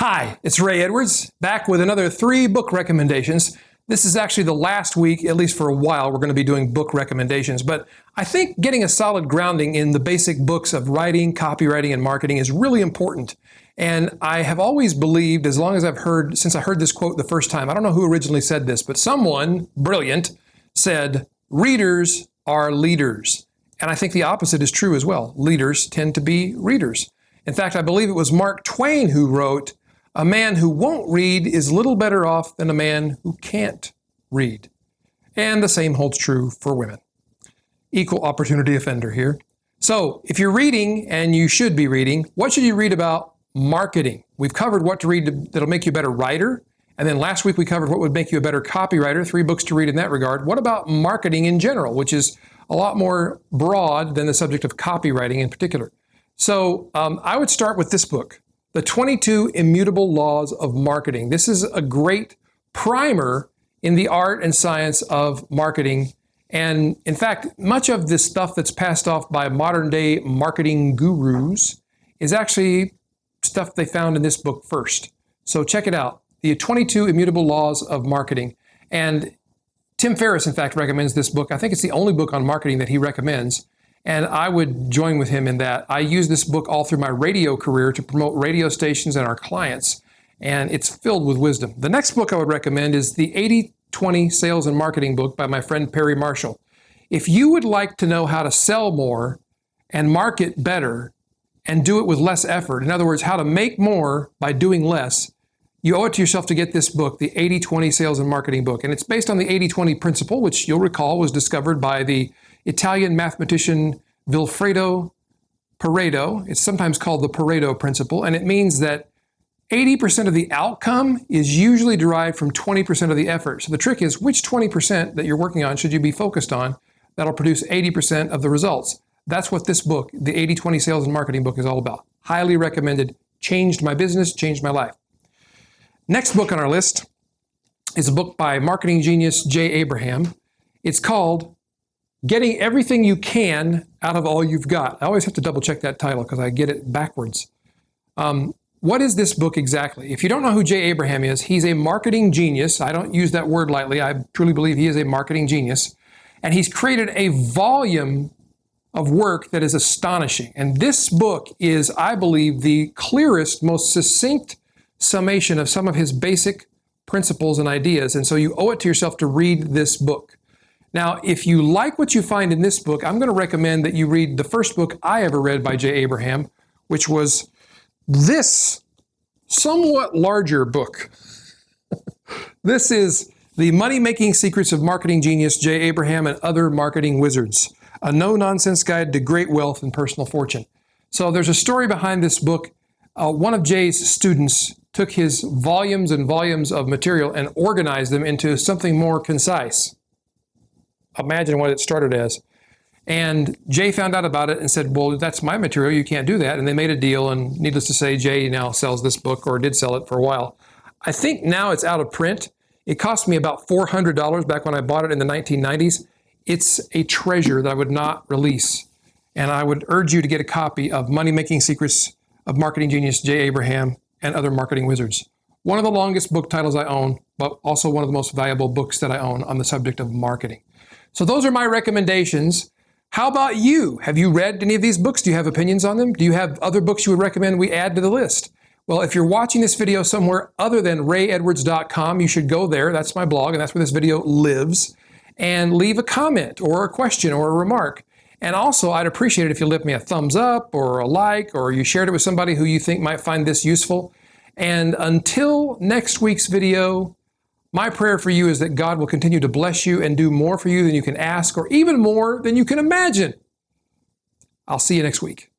Hi, it's Ray Edwards, back with another 3 book recommendations. This is actually the last week, at least for a while, we're going to be doing book recommendations. But I think getting a solid grounding in the basic books of writing, copywriting, and marketing is really important. And I have always believed, as long as since I heard this quote the first time, I don't know who originally said this, but someone brilliant said, readers are leaders. And I think the opposite is true as well. Leaders tend to be readers. In fact, I believe it was Mark Twain who wrote, "A man who won't read is little better off than a man who can't read." And the same holds true for women. Equal opportunity offender here. So if you're reading, and you should be reading, what should you read about marketing? We've covered what to read that'll make you a better writer. And then last week we covered what would make you a better copywriter, 3 books to read in that regard. What about marketing in general, which is a lot more broad than the subject of copywriting in particular? So I would start with this book, The 22 Immutable Laws of Marketing. This is a great primer in the art and science of marketing. And in fact, much of this stuff that's passed off by modern day marketing gurus is actually stuff they found in this book first. So check it out, The 22 Immutable Laws of Marketing. And Tim Ferriss, in fact, recommends this book. I think it's the only book on marketing that he recommends. And I would join with him in that. I use this book all through my radio career to promote radio stations and our clients, and it's filled with wisdom. The next book I would recommend is the 80/20 Sales and Marketing book by my friend Perry Marshall. If you would like to know how to sell more and market better and do it with less effort, in other words, how to make more by doing less, you owe it to yourself to get this book, the 80/20 Sales and Marketing book. And it's based on the 80/20 principle, which you'll recall was discovered by the Italian mathematician Vilfredo Pareto. It's sometimes called the Pareto principle, and it means that 80% of the outcome is usually derived from 20% of the effort. So the trick is, which 20% that you're working on should you be focused on that'll produce 80% of the results? That's what this book, the 80/20 Sales and Marketing book, is all about. Highly recommended. Changed my business, changed my life. Next book on our list is a book by marketing genius Jay Abraham. It's called Getting Everything You Can Out of All You've Got. I always have to double check that title because I get it backwards. What is this book exactly? If you don't know who Jay Abraham is, he's a marketing genius. I don't use that word lightly. I truly believe he is a marketing genius. And he's created a volume of work that is astonishing. And this book is, I believe, the clearest, most succinct summation of some of his basic principles and ideas. And so you owe it to yourself to read this book. Now, if you like what you find in this book, I'm going to recommend that you read the first book I ever read by Jay Abraham, which was this somewhat larger book. This is The Money-Making Secrets of Marketing Genius Jay Abraham and Other Marketing Wizards, a no-nonsense guide to great wealth and personal fortune. So there's a story behind this book. One of Jay's students took his volumes and volumes of material and organized them into something more concise. Imagine what it started as. And Jay found out about it and said, well, that's my material, you can't do that. And they made a deal, and needless to say, Jay now sells this book, or did sell it for a while. I think now it's out of print. It cost me about $400 back when I bought it in the 1990s. It's a treasure that I would not release. And I would urge you to get a copy of Money-Making Secrets of Marketing Genius Jay Abraham and Other Marketing Wizards. One of the longest book titles I own, but also one of the most valuable books that I own on the subject of marketing. So those are my recommendations. How about you? Have you read any of these books? Do you have opinions on them? Do you have other books you would recommend we add to the list? Well, if you're watching this video somewhere other than rayedwards.com, you should go there. That's my blog, and that's where this video lives. And leave a comment or a question or a remark. And also, I'd appreciate it if you left me a thumbs up or a like, or you shared it with somebody who you think might find this useful. And until next week's video, my prayer for you is that God will continue to bless you and do more for you than you can ask, or even more than you can imagine. I'll see you next week.